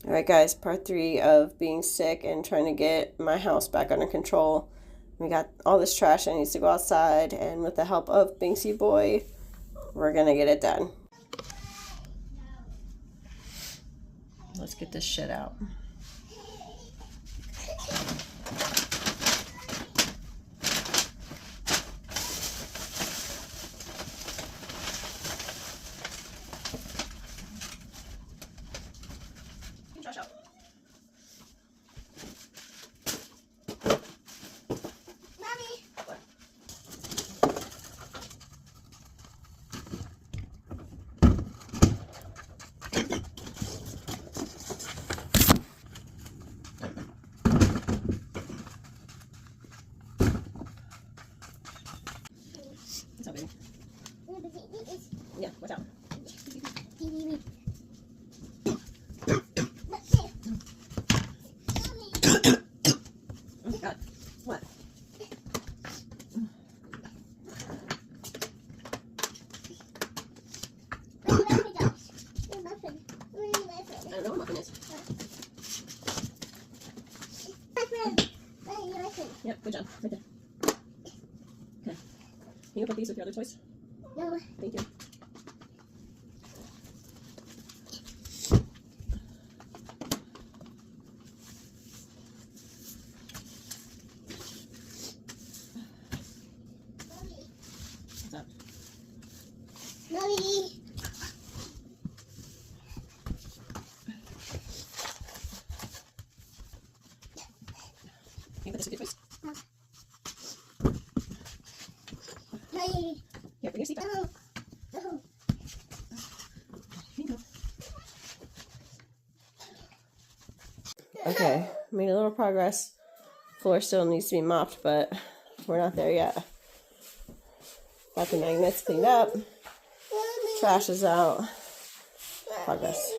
Alright guys, part 3 of being sick and trying to get my house back under control. We got all this trash that needs to go outside, and with the help of Binksy Boy, we're gonna get it done. Let's get this shit out. Trash out. Mommy. What? What's up, baby? Yeah, what's up? Oh my god. What? I don't know what muffin is. Yep, good job. Right there. Okay. Can you put these with your other toys? No. Thank you. What's up? Mommy. Can you put this with your toys? Mommy. Here, bring your seat back. No. No. Here you go. Okay, made a little progress. Floor still needs to be mopped, but we're not there yet. Got the magnets cleaned up. Trash is out. Progress.